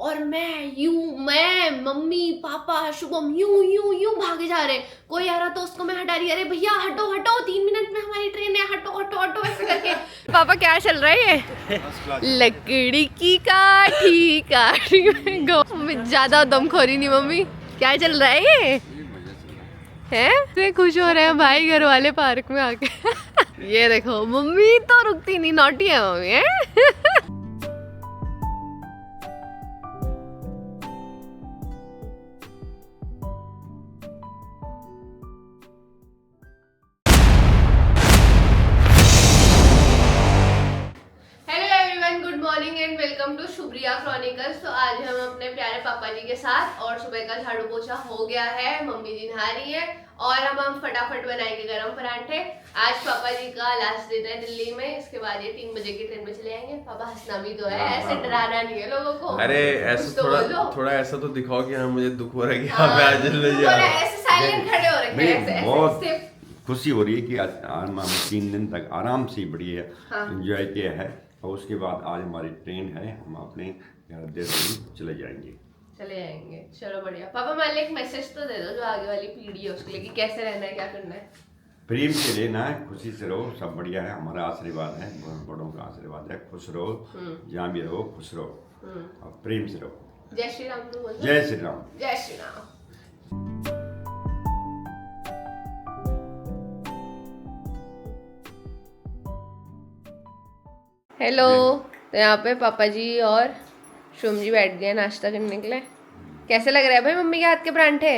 और मैं mummy papa Shubham यूं भागे जा रहे हैं। कोई आ रहा तो उसको मैं हटा रही, अरे भैया हटो हटो 3 मिनट में हमारी ट्रेन है, हटो हटो हटो ऐसे करके। पापा क्या चल रहा है ये? लकड़ी की काठी में ज्यादा दमखोरी नहीं मम्मी, क्या चल रहा है ये? हैं खुश हो रहे हैं भाई घर वाले पार्क में आके। ये देखो मम्मी तो रुकती नहीं, नॉटी है मम्मी है। Welcome to Shubhriya chronicles. तो आज हम अपने प्यारे पापा जी के साथ और सुबह का झाड़ू पोछा हो गया है, मम्मी जी नहा रही है और हम फटाफट बनाएंगे गरम पराठे। आज पापा जी का लास्ट दिन है दिल्ली में, इसके बाद ये 3 बजे की ट्रेन में चले जाएंगे। पापा हंसना भी तो है, ऐसे डराना नहीं है लोगों को। अरे ऐसा थोड़ा ऐसा तो दिखाओ कि हाँ मुझे दुख हो रहा है कि आप आज जल्दी जा रहे हैं। ऐसे साइलेंट खड़े हो रखे हैं, ऐसे खुशी हो रही है कि आज हम 3 दिन तक आराम से बढ़िया एंजॉय किया है और उसके बाद आज हमारी ट्रेन है, हम अपने घर देहरादून चले जाएंगे। चलो बढ़िया। पापा मान ली एक मैसेज तो दे दो जो आगे वाली पीढ़ी है उसके लिए कि कैसे रहना है, क्या करना है। प्रेम से रहना है, खुशी से रहो, सब बढ़िया है। हमारा आशीर्वाद है, बड़ों का आशीर्वाद है। खुश रहो, जहाँ भी रहो खुश रहो और प्रेम से रहो। जय श्री राम। तो बोलो जय श्री राम। जय श्री राम। हेलो। तो यहाँ पे पापा जी और शुभम जी बैठ गए नाश्ता करने के लिए। कैसे लग रहा है भाई मम्मी के हाथ के परांठे?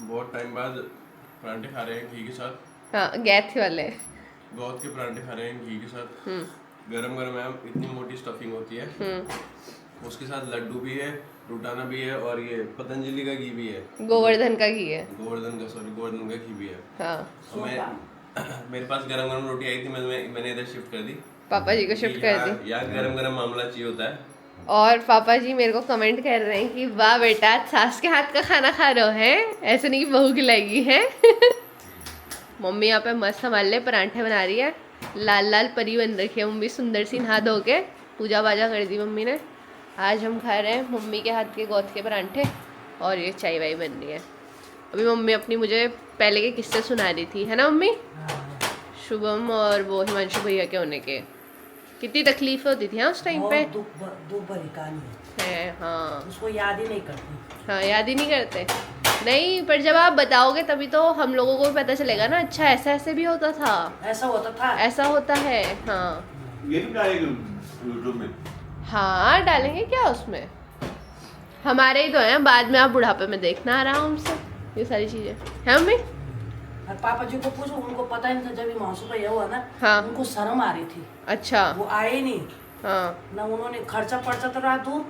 बहुत टाइम बाद परांठे खा रहे हैं घी के साथ। हाँ गैथ वाले गौत के परांठे खा रहे हैं घी के साथ। गरम गरम है, इतनी मोटी स्टफिंग होती है। उसके साथ लड्डू भी है, रूटाना भी है और ये पतंजलि का घी भी है, गोवर्धन का घी है। गोवर्धन का घी भी है। हाँ मेरे पास गरम गरम रोटी आई थी, मैंने इधर शिफ्ट कर दी। पापा जी को शिफ्ट कर दी। यहाँ गरम गरम मामला चाहिए होता है। और पापा जी मेरे को कमेंट कर रहे हैं कि वाह बेटा सास के हाथ का खाना खा रहे हो, हैं ऐसे नहीं कि बहू खिलाएगी है। मम्मी यहाँ पे मस्त हमारे लिए परांठे बना रही है, लाल लाल परी बन रखी है मम्मी, सुंदर सी नहा धो के पूजा बाजा कर दी मम्मी ने। आज हम खा रहे हैं मम्मी के हाथ के गोश्त के परांठे और ये चाय वाई बन रही है। अभी मम्मी अपनी मुझे पहले के किस्से सुना रही थी, है ना मम्मी? शुभम और वो हिमांशु भैया के होने के कितनी तकलीफ होती थी हाँ उस टाइम पे। दुख भरी कहानी है हाँ, उसको याद ही नहीं करती। हाँ याद ही नहीं करते। नहीं पर जब आप बताओगे तभी तो हम लोगों को भी पता चलेगा ना, अच्छा ऐसा ऐसे भी होता था, ऐसा होता था, ऐसा होता है। हाँ ये भी डालेंगे यूट्यूब में। हाँ डालेंगे क्या उसमें, हमारे ही तो हैं, बाद में आप बुढ़ापे में देखना आराम से ये सारी चीजें है मम्मी। और पापा जी को पूछो, उनको पता ही नहीं था जब ये मासू का ये हुआ ना। हाँ उनको शर्म आ रही थी। अच्छा वो आए नहीं। हाँ ना उन्होंने खर्चा पर्चा तो रहा दूर,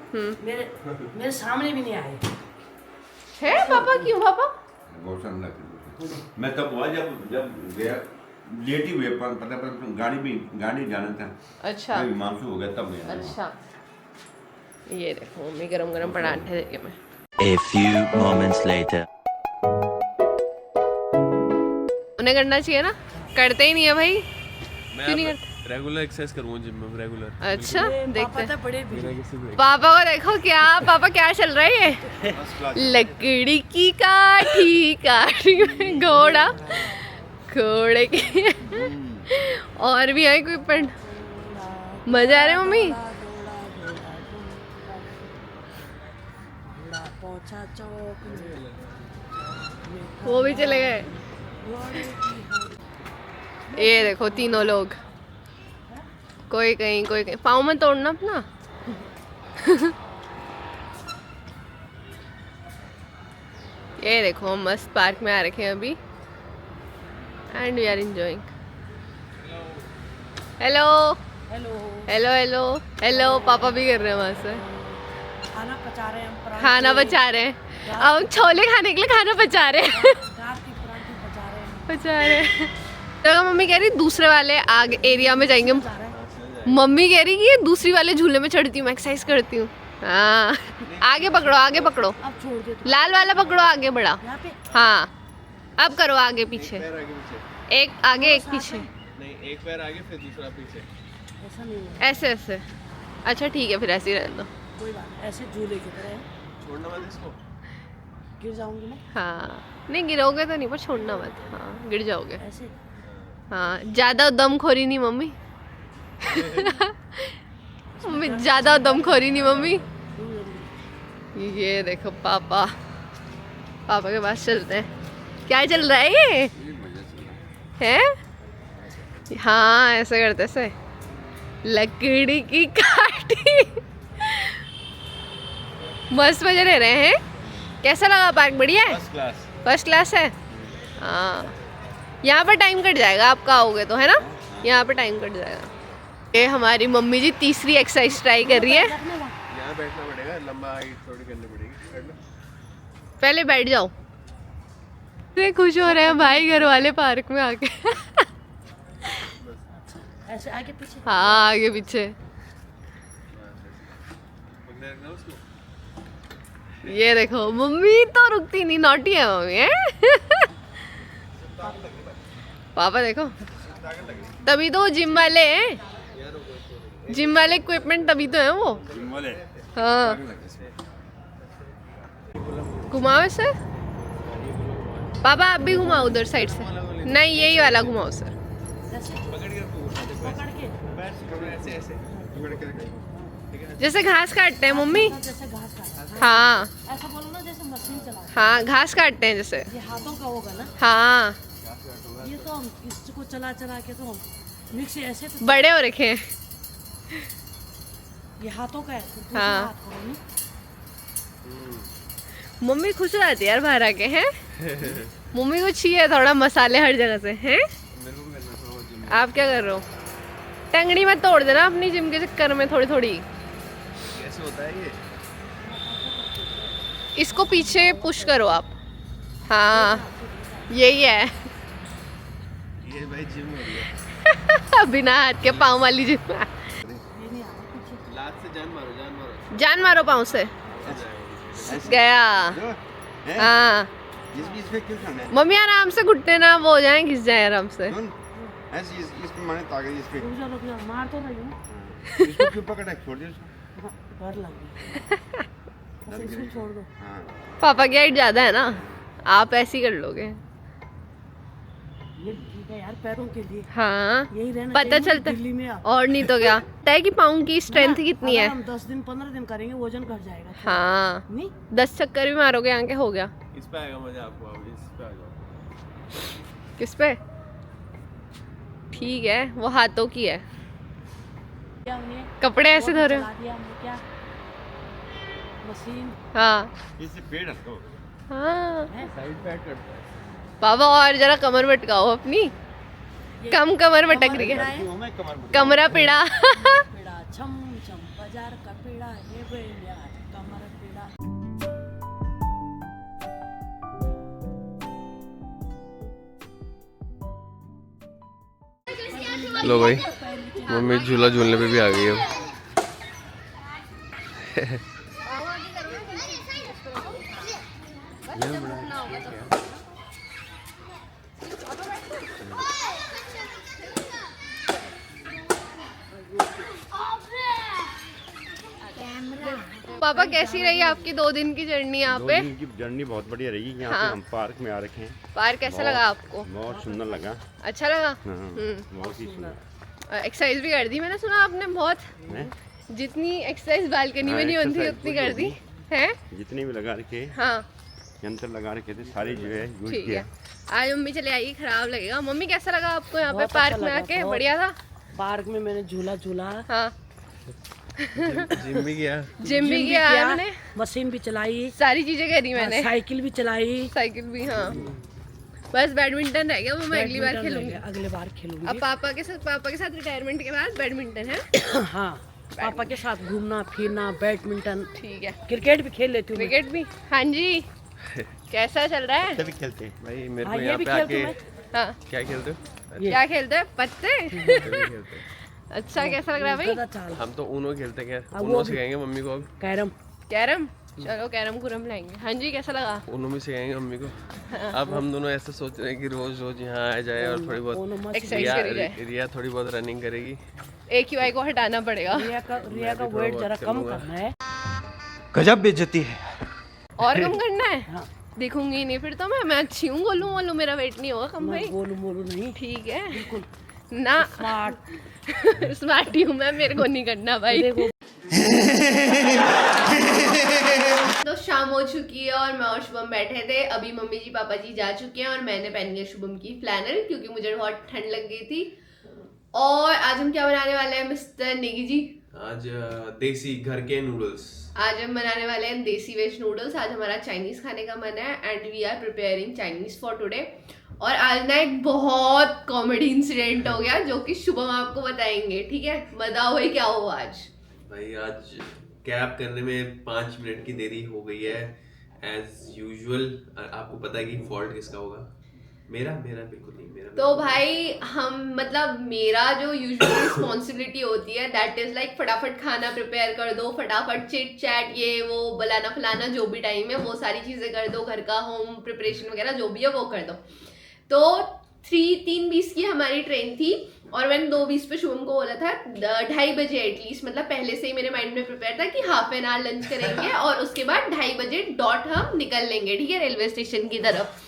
मेरे सामने भी नहीं आए है पापा। क्यों पापा? मैं तब हुआ जब गया लेट ही हुए, पता गाड़ी जाना था। अच्छा मानसू हो गया तब गया। अच्छा ये देखो मम्मी गरम गरम पराठे देके मैं। A few moments later. उन्हें करना चाहिए ना, करते ही नहीं है भाई। मैं क्यों नहीं करते? रेगुलर एक्सरसाइज करूँगा जिम में, रेगुलर। अच्छा देखते हैं। बड़े भी पापा को देखो क्या, पापा क्या चल रहा है ये? लकड़ी की काठी में घोड़ा घोड़े की। और भी है कोई पण मजा आ रहा है मम्मी। वो भी चले गए। ये देखो तीनों लोग, कोई कहीं कोई कहीं। पाँव में तोड़ना अपना। ये देखो हम मस्त पार्क में आ रखे हैं अभी and we are enjoying. Hello hello hello hello hello. पापा भी कर रहे हैं वहाँ से खाना पचा रहे हैं, खाना बचा रहे हैं। अब हम छोले खाने के लिए खाना बचा रहे हैं। रात की पराठे पचा रहे हैं। बचा रहे हैं। तो मम्मी कह रही दूसरे वाले आगे एरिया में जाएंगे। मम्मी कह रही कि ये दूसरी वाले झूले में चढ़ती हूँ, एक्सरसाइज करती हूँ। हाँ आगे पकड़ो आगे पकड़ो, अब छोड़ दे तो। लाल वाला पकड़ो आगे बढ़ा। यहाँ पे हाँ अब करो आगे पीछे, एक आगे एक पीछे। नहीं, एक पैर आगे फिर दूसरा पीछे। ऐसा नहीं है। ऐसे ऐसे। अच्छा ठीक है फिर ऐसे ही रहने दो। कोई बात नहीं, ऐसे झूले की तरह है। छोड़ना मत इसको। गिर जाऊंगी मैं हाँ नहीं गिरोगे तो नहीं, पर छोड़ना मत, हाँ गिर जाओगे। ऐसे। हाँ ज़्यादा दमखोरी नहीं मम्मी। मम्मी ज़्यादा दमखोरी नहीं मम्मी। ये देखो पापा, पापा के पास चलते हैं। क्या चल रहा है ये? है? हाँ ऐसे करते से लकड़ी की काठी। मस्त मजे ले रहे हैं। कैसा लगा पार्क? बढ़िया है, फर्स्ट क्लास। फर्स्ट क्लास है। हाँ यहाँ पर टाइम कट जाएगा आपका आओगे तो, है ना? यहाँ पर टाइम कट जाएगा। ये हमारी मम्मी जी तीसरी एक्सरसाइज ट्राई कर रही है। यहाँ बैठना पड़ेगा, लंबा हाइट थोड़ी करनी पड़ेगी। बैठ लो। पहले बैठ जाओ। इतने खुश हो रहे हैं भाई घर वाले पार्क में आके। ऐसे आगे पीछे। हाँ आगे पीछे। पकड़े रखना उसको। ये देखो मम्मी तो रुकती नहीं, नॉटी है मम्मी है। पापा देखो, तभी तो जिम वाले हैं, जिम वाले इक्विपमेंट तभी तो है वो। हाँ घुमाओ इसे। पापा आप भी घुमाओ उधर साइड से। नहीं यही वाला घुमाओ सर। पकड़ के ऐसे ऐसे पकड़ के रखना। जैसे घास काटते हैं मम्मी। जैसे घास काटा। हाँ ऐसा बोलो ना जैसे मशीन चला। हाँ घास काटते हैं जैसे। ये हाथों का होगा ना। हाँ ये तो हम इसको चला चला के तो हम मिक्सी ऐसे तो बड़े हो रखे हैं। ये हाथों का है। फिर दूसरा हाँ। हाथ का नहीं। मम्मी खुश हो जाती है यार बाहर आके, हैं? मम्मी को चाहिए थोड़ा मसाले हर जगह से, हैं? मेरे को भी करना था वो जिम। आप क्या कर रहे हो? टंगड़ी मत तोड़ देना अपनी जिम के चक्कर में थोड़ी थोड़ी। कैसे होता है ये? इसको पीछे पुश करो आप। हाँ यही है। ये भाई जिम हो रही है। बिना हाथ के पाँव वाली जिम। ये नहीं आता पीछे। लात से जान मारो, जान मारो। जान मारो पाँव से। गया। हाँ इसमें क्यों करना है? मम्मी आराम से घुटने ना वो हो जाए, घिस जाए आराम से। ऐसे इसमें माने ताकत इस पे रुक जा मार तो रही हूँ। इसको क्यों पकड़ा? छोड़ दे उसको। डर लग गया। बस इसको छोड़ दो। हाँ पापा की हाइट ज्यादा है ना, आप ऐसे ही कर लोगे। ये ठीक है यार पैरों के लिए। हाँ यही रहना पता चाहिए चलता दिल्ली में आप। और नहीं तो क्या पता है कि पाँव की स्ट्रेंथ कितनी है। अगर हम 10 दिन 15 दिन करेंगे वजन घट जाएगा। हाँ नहीं 10 चक्कर भी मारोगे यहाँ के हो गया। इस पे आएगा मजा आपको। अब इस पे आ जाओ। किस पे? ठीक है वो हाथों की है। क्या उन्हें कपड़े ऐसे धो रहे हो? चला दिया हमने क्या मशीन हाँ इससे पेड़ हटो। हाँ है। साइड पे ऐड करता है। पापा और जरा कमर भटकाओ अपनी, कम कमर भटक रही है। क्यों मैं कमर कमरा पिड़ा। पेड़ा छम छम बाजार का पेड़ा है भैया कमर पेड़ा। लो भाई मम्मी झूला झूलने पे भी आ गई है। पापा कैसी रही आपकी 2 दिन की जर्नी यहाँ पे? की जर्नी बहुत बढ़िया रही। यहाँ हाँ। पे हम पार्क में आ रखे हैं। पार्क कैसा बहुत- लगा आपको? बहुत सुंदर लगा। अच्छा लगा? हाँ, बहुत ही सुंदर। एक्सरसाइज भी कर दी मैंने सुना आपने बहुत। हैं? जितनी एक्सरसाइज बालकनी हाँ, में नहीं होती exercise उतनी खुद कर दी होगी। है। जितने भी लगा रखे हाँ यंत्र लगा रखे थे सारी जो है यूज ठीक किया। है। आज मम्मी चले आएगी, खराब लगेगा। मम्मी कैसा लगा आपको यहाँ पे बहुत पार्क अच्छा में लगा, आके? बहुत। बढ़िया था। पार्क में मैंने झूला झूला हाँ जिम भी किया। जिम भी किया मैंने, मशीन भी चलाई सारी चीजें करी मैंने, साइकिल भी चलाई। साइकिल भी। हाँ बस बैडमिंटन रह गया, वो मैं अगली बार बैडमिंटन खेलूंगी। रहेगा, अगले बार अब खेलूंगी। पापा के साथ रिटायरमेंट के बाद बैडमिंटन है। हाँ पापा के साथ घूमना फिरना बैडमिंटन ठीक है। क्रिकेट भी खेल लेती हूँ मैं। क्रिकेट भी। हाँ जी कैसा चल रहा है? तभी खेलते हैं। भाई मेरे हाँ को ये यहाँ भी पे खेलती आके हूँ मैं। हाँ क्या खेलते हो? क्या खेलते हैं? पत्ते। ये भी खेलते हैं। अच्छा कैसा लग रहा है भाई? ज्यादा चाल हम तो ऊनो खेलते हैं। अब ऊनो वो भी- सिखाएंगे मम्मी को। अब कैरम कैरम, चलो कैरम कुरम लाएंगे। हाँ जी कैसा लगा? ऊनो भी सिखाएंगे मम्मी को। अब हम दोनों ऐसा सोच रहे हैं कि रोज रोज यहाँ आ जाए और थोड़ी बहुत दोनों मस्त। एक्सरसाइज करी जाए। रिया थोड़ी बहुत रनिंग करेगी। AQI को हटाना पड़ेगा। रिया का मैं भी थोड़ा वेट बहुत जरा कम चलूंगा। करना है। गजब बेइज्जती है। और कम करना है? देखूंगी नहीं फिर तो मैं अच्छी हूँ, बोलूँ मेरा वेट नहीं होगा कम भाई। बोलू नहीं, ठीक है ना, स्मार्ट ही हूँ मैं, मेरे को नहीं करना भाई। तो शाम हो चुकी है और मैं और शुभम बैठे थे। अभी मम्मी जी पापा जी जा चुके हैं और मैंने पहन लिया शुभम की फ्लैनल क्योंकि मुझे बहुत ठंड लग गई थी। और आज हम क्या बनाने वाले हैं मिस्टर नेगी जी? आज देसी घर के नूडल्स। आज हम बनाने वाले हैं देसी वेज नूडल्स। आज हमारा चाइनीज खाने का मन है and we are preparing Chinese for today. और आज ना एक बहुत कॉमेडी इंसिडेंट हो गया जो कि शुभम आपको बताएंगे, ठीक है? बताओ भाई क्या हुआ आज? भाई आज कैब करने में 5 मिनट की देरी हो गई है एज यूजुअल। आपको पता है कि फॉल्ट किसका होगा? मेरा बिल्कुल नहीं मेरा। तो भाई हम मतलब मेरा जो यूजुअल रिस्पॉन्सिबिलिटी होती है दैट इज लाइक फटाफट खाना प्रिपेयर कर दो, फटाफट चिट चैट ये वो बनाना फलाना जो भी टाइम है वो सारी चीजें कर दो, घर का होम प्रिपरेशन वगैरह जो भी है वो कर दो। तो 3:20 की हमारी ट्रेन थी और मैंने 2:20 पे शुभम को बोला था 2:30 बजे एटलीस्ट, मतलब पहले से ही मेरे माइंड में प्रिपेयर था कि हाफ एन आवर लंच करेंगे और उसके बाद 2:30 बजे डॉट हम निकल लेंगे, ठीक है, रेलवे स्टेशन की तरफ।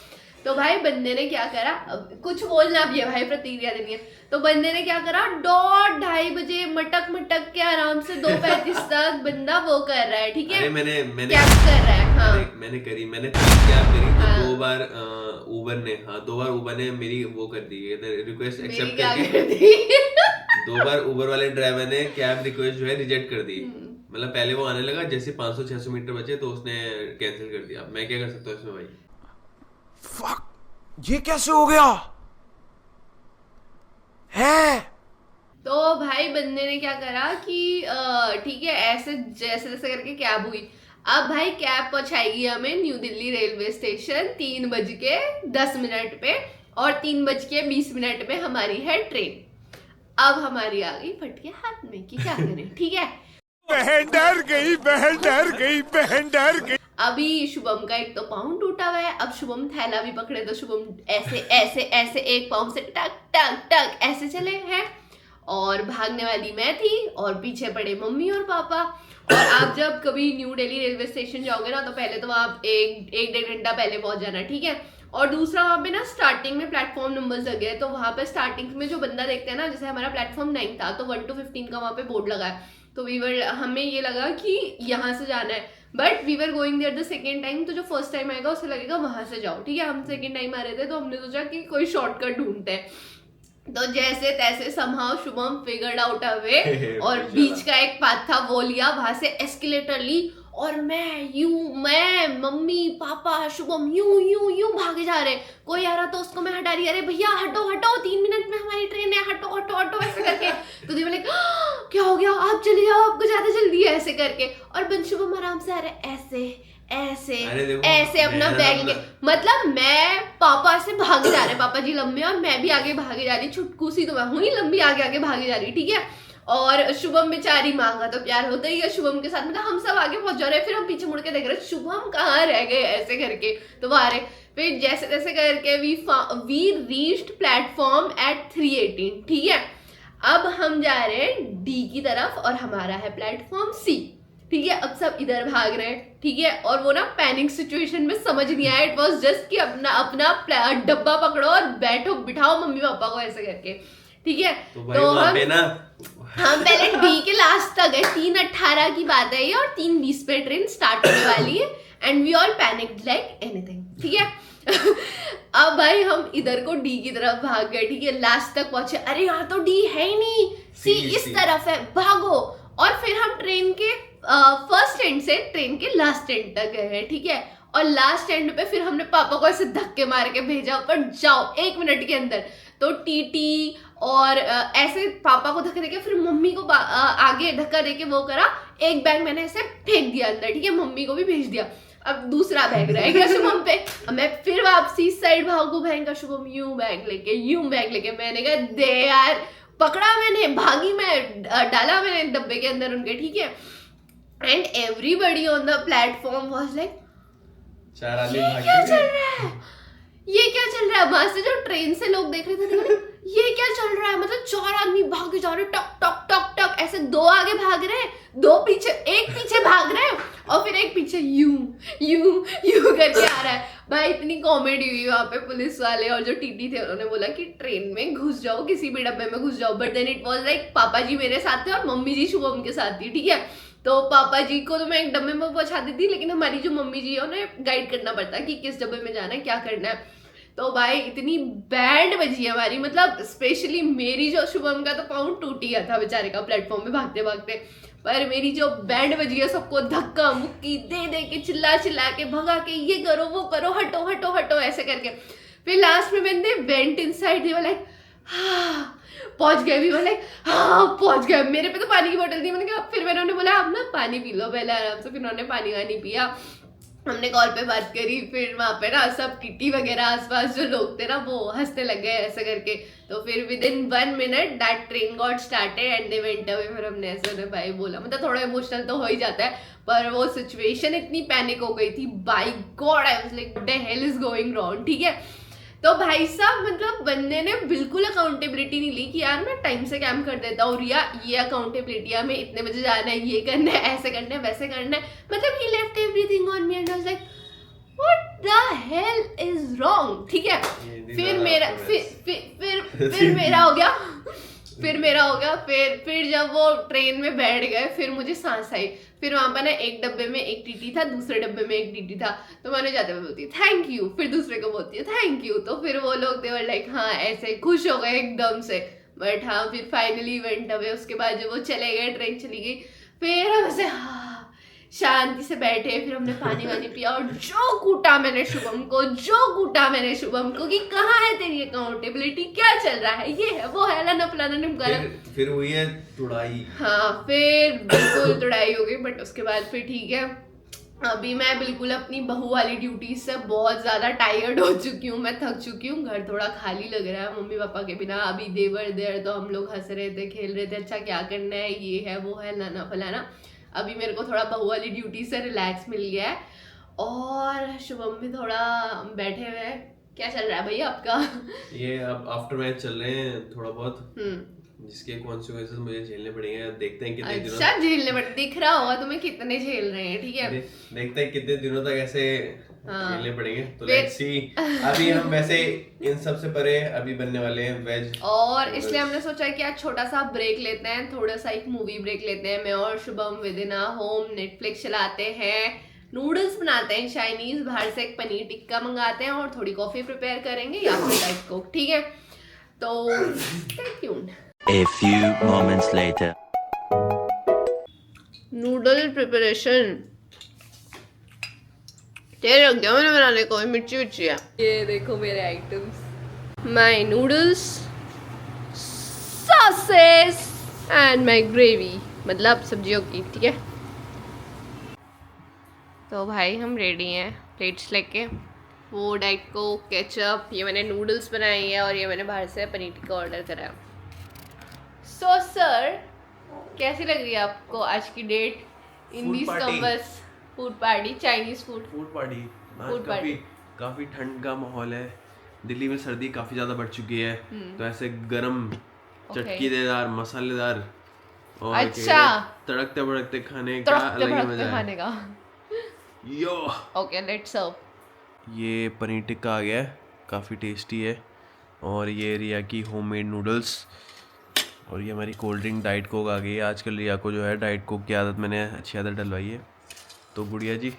तो भाई बंदे ने क्या करा, अब कुछ बोलना भी है भाई, प्रतिक्रिया देनी है। तो बंदे ने क्या करा, 2:30 बजे मटक के आराम से 2:35 तक बंदा वो कर रहा है, ठीक है, मैंने क्या कर रहा है। हाँ मैंने कैब करी तो हाँ। 2 बार उबर ने मेरी वो कर दी रिक्वेस्ट मेरी एक्सेप्ट क्या करके। कर दी? 2 बार उबर वाले ड्राइवर ने कैब रिक्वेस्ट जो है रिजेक्ट कर दी। मतलब पहले वो आने लगा, जैसे 500-600 मीटर बचे तो उसने कैंसिल कर दिया। मैं क्या कर सकता हूँ इसमें भाई? फक, ये कैसे हो गया है? तो भाई बंदे ने क्या करा कि ठीक है ऐसे जैसे जैसे करके कैब हुई। अब भाई कैब पहुंचाएगी हमें न्यू दिल्ली रेलवे स्टेशन 3:10 पे और 3:20 में हमारी है ट्रेन। अब हमारी आ गई फटके हाथ में कि क्या करें, ठीक है। बहन डर गई। अभी शुभम का एक तो पाँव टूटा हुआ है। अब शुभम थैला भी पकड़े तो शुभम ऐसे एक पाँव से टक टक टक ऐसे चले हैं और भागने वाली मैं थी और पीछे पड़े मम्मी और पापा। और आप जब कभी न्यू दिल्ली रेलवे स्टेशन जाओगे ना तो पहले तो आप एक 1.5 घंटा पहले पहुंच जाना, ठीक है। और दूसरा वहाँ पे ना स्टार्टिंग में प्लेटफॉर्म नंबर्स लगे हैं, तो वहाँ पे स्टार्टिंग में जो बंदा देखते हैं ना, जैसे हमारा प्लेटफॉर्म 9 था तो 1 to 15 का वहाँ पे बोर्ड लगा है। तो हमें ये लगा कि यहाँ से जाना है, but we were going there the second time. तो जो फर्स्ट टाइम आएगा उसे लगेगा वहां से जाओ, ठीक है। हम सेकेंड टाइम आ रहे थे तो हमने सोचा कि कोई शॉर्टकट ढूंढते हैं। तो जैसे तैसे somehow Shubham figured out a way और बीच का एक पाथ था वो लिया, वहां से एस्केलेटर ली और मैं मम्मी पापा शुभम यूं भागे जा रहे। कोई आ रहा तो उसको मैं हटा रही, अरे भैया हटो 3 मिनट में हमारी ट्रेन है, हटो ऐसे करके। तो दे बोले क्या हो गया, आप चले जाओ, आपको ज्यादा जल्दी है, ऐसे करके। और शुभम आराम से आ रहे ऐसे अपना बैग लेके, मतलब मैं पापा से भागे जा रहे, पापा जी लंबे और मैं भी आगे भागे जा रही, छुटकू सी तो मैं हुई लंबी आगे भागे जा रही, ठीक है। और शुभम बेचारी माँ का तो प्यार होता ही है शुभम के साथ, मतलब हम सब आगे पहुंच जा रहे हैं, फिर हम पीछे मुड़ के देख रहे शुभम कहाँ रह गए ऐसे करके। तो वो आ रहे, फिर जैसे तैसे करके वी रीच्ड प्लेटफॉर्म एट 3:18, ठीक है। अब हम जा रहे हैं डी की तरफ और हमारा है प्लेटफॉर्म सी, ठीक है। अब सब इधर भाग रहे हैं, ठीक है। और वो ना पैनिक सिचुएशन में समझ नहीं आया, इट वाज जस्ट कि अपना डब्बा पकड़ो और बिठाओ मम्मी पापा को ऐसे करके, ठीक है। तो हम पहले डी के लास्ट तक गए, 3:18 की बात है ये और 3:20 पे ट्रेन स्टार्ट होने वाली है and we all panicked like anything, ठीक है। अब भाई हम इधर को डी की तरफ भाग गए, ठीक है। लास्ट तक पहुंचे, अरे यहाँ तो डी है ही नहीं, सी इस तरफ है, भागो। और फिर हम ट्रेन के फर्स्ट एंड से ट्रेन के लास्ट एंड तक गए हैं, ठीक है। और लास्ट एंड पे फिर हमने पापा को ऐसे धक्के मार के भेजा, पर जाओ 1 मिनट के अंदर। तो टीटी और ऐसे पापा को धक्का देके फिर मम्मी को आगे धक्का देके वो करा, एक बैग मैंने ऐसे फेंक दिया अंदर, ठीक है, मम्मी को भी भेज दिया। अब दूसरा बैग रह गया शुभम पे, मैं फिर वापसी साइड भागू, बहन का शुभम यूं बैग लेके मैंने कहा दे यार, पकड़ा मैंने, भागी मैं, डाला मैंने डब्बे के अंदर उनके, ठीक है। And everybody on the platform was like क्या चल रहा है, ये क्या चल रहा है। वहां से जो ट्रेन से लोग देख रहे थे तो बोले, ये क्या चल रहा है, मतलब 4 आदमी भागे जा रहे, टक टक टक टक ऐसे, 2 आगे भाग रहे हैं, 2 पीछे, एक पीछे भाग रहे हैं और फिर एक पीछे यूं यूं यूं करके आ रहा है। भाई इतनी कॉमेडी हुई वहाँ पे। पुलिस वाले और जो टीटी थे उन्होंने बोला कि ट्रेन में घुस जाओ, किसी भी डब्बे में घुस जाओ, but then it was like पापा जी मेरे साथ थे और मम्मी जी शुभम के साथ थी, ठीक है। तो पापा जी को तो मैं एक डब्बे में पहुंचा दी थी, लेकिन हमारी जो मम्मी जी है उन्हें गाइड करना पड़ता है कि किस डब्बे में जाना है, क्या करना है। तो भाई इतनी बैंड बजी है हमारी, मतलब स्पेशली मेरी, जो शुभम का तो पाँव टूट ही गया था बेचारे का प्लेटफॉर्म में भागते भागते, पर मेरी जो बैंड बजी है सबको धक्का मुक्की दे दे के, चिल्ला चिल्ला के भगा के, ये करो वो करो, हटो हटो हटो ऐसे करके। फिर लास्ट में मैंने वेंट इनसाइड, दे लाइक हाँ पहुंच गए, भी बोले हाँ पहुंच गए। मेरे पे तो पानी की बोतल थी, मैंने कहा, फिर मैंने उन्हें बोला आप ना पानी पी लो पहले आराम से। फिर उन्होंने पानी वानी पिया, हमने कॉल पे बात करी। फिर वहाँ पे ना सब टीटी वगैरह आसपास जो लोग थे ना वो हंसने लग गए ऐसे करके। तो फिर with in 1 minute that train got started and they went away. फिर हमने ऐसे उन्हें भाई बोला, मतलब थोड़ा इमोशनल तो हो ही जाता है, पर वो सिचुएशन इतनी पैनिक हो गई थी, by God I was like what the hell is going wrong, ठीक है। तो भाई साहब मतलब बंदे ने बिल्कुल अकाउंटेबिलिटी नहीं ली कि यार मैं टाइम से काम कर देता हूँ, रिया ये अकाउंटेबिलिटी है, हमें इतने बजे जाना है, ये करना है, ऐसे करना है, वैसे करना है, मतलब he left everything on me and I was like what the hell is wrong, ठीक है। फिर मेरा फिर मेरा हो गया, फिर जब वो ट्रेन में बैठ गए फिर मुझे सांस आई। फिर वहां पर ना एक डब्बे में एक टीटी था, दूसरे डब्बे में एक टीटी था, तो मैंने जाते हुए बोलती थैंक यू, फिर दूसरे को बोलती है थैंक यू। तो फिर वो लोग दे वर लाइक हाँ ऐसे खुश हो गए एकदम से, बट हाँ फिर फाइनली वेंट अवे। उसके बाद जब वो चले गए, ट्रेन चली गई, फिर हम ऐसे हाँ शांति से बैठे। फिर हमने पानी वानी पिया और जो कूटा मैंने शुभम को कि कहाँ है तेरी अकाउंटेबिलिटी, क्या चल रहा है, ये है वो है, लाना फलाना निमकाना। फिर हुई है तुड़ाई। हाँ फिर बिल्कुल तुड़ाई हो गई, बट उसके बाद फिर ठीक है। अभी मैं बिल्कुल अपनी बहू वाली ड्यूटी से बहुत ज्यादा टायर्ड हो चुकी हूँ, मैं थक चुकी हूँ। घर थोड़ा खाली लग रहा है मम्मी पापा के बिना। अभी देवर देर तो हम लोग हंस रहे थे, खेल रहे थे, अच्छा क्या करना है, ये है वो है, लाना फलाना। अभी मेरे को थोड़ा बहू वाली ड्यूटी से रिलैक्स मिल गया है और शुभम भी थोड़ा बैठे हुए हैं। क्या चल रहा है भैया आपका? ये अब आफ्टर मैच चल रहे हैं थोड़ा बहुत, जिसके कॉन्सिक्वेंसेस मुझे झेलने पड़ेंगे। देखते हैं कितने दिनों, अच्छा झेलने पड़े, दिख रहा होगा तुम्हें कितने झेल रहे हैं, ठीक है। देखते हैं कितने दिनों तक ऐसे झेलने पड़ेंगे। तो लेट्स सी। अभी हम वैसे इन सब से परे अभी बनने वाले हैं वेज, और इसलिए हमने सोचा कि आज छोटा सा ब्रेक लेते हैं, थोड़ा सा एक मूवी ब्रेक लेते हैं। मैं और Shubham with in home Netflix चलाते हैं, नूडल्स बनाते हैं चाइनीज, बाहर से एक पनीर टिक्का मंगाते हैं और थोड़ी कॉफी प्रिपेयर करेंगे या फिर डाइट कोक, ठीक है। तो stay tuned. A few moments later. Noodle preparation तेरे रख दिया मैंने बनाने को, मिर्ची विर्ची है। ये देखो मेरे items, my noodles, sauces and my gravy, मतलब सब्जियों की, ठीक है। तो भाई हम रेडी हैं प्लेट्स लेके, वो डाइट को केचप, ये मैंने नूडल्स बनाई है और ये मैंने बाहर से पनीर टिक्का ऑर्डर करा है। सो सर कैसी लग रही है आपको आज की date in this campus food party, Chinese food party? काफी ठंड का माहौल है, दिल्ली में सर्दी काफी ज्यादा बढ़ चुकी है, तो ऐसे गरम चटकीदार मसालेदार और अच्छा तड़कते भड़कते खाने का अलग ही मजा है। खाने का यो ओके लेट्स सर्व। ये पनीर टिक्का आ गया है, काफ़ी टेस्टी है, और ये रिया की होममेड नूडल्स, और ये हमारी कोल्ड ड्रिंक डाइट कोक आ गई है। आजकल रिया को जो है डाइट कोक की आदत, मैंने अच्छी आदत डलवाई है। तो गुड़िया जी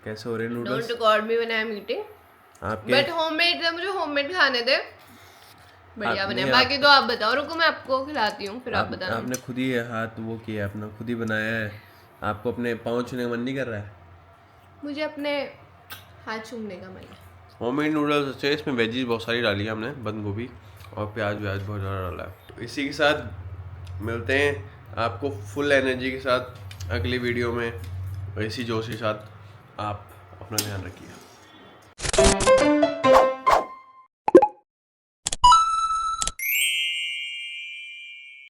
कैसे हो रहे noodles? Don't record me when I am eating, आपके बट होममेड है, मुझे होममेड खाने दे, बढ़िया बने। बाकी तो आप बताओ, रुको मैं आपको खिलाती हूँ, फिर आप बताना। आपने खुद ही हाथ वो किया, अपना खुद ही बनाया है, आपको अपने पाँव छूने का मन नहीं कर रहा है? मुझे अपने हाथ चूमने का मन है। होममेड नूडल्स अच्छे, इसमें वेजीज बहुत सारी डाली है हमने, बंद गोभी और प्याज व्याज बहुत ज़्यादा डाला है। तो इसी के साथ मिलते हैं आपको फुल एनर्जी के साथ अगली वीडियो में, और इसी जोश के साथ आप अपना ध्यान रखिए।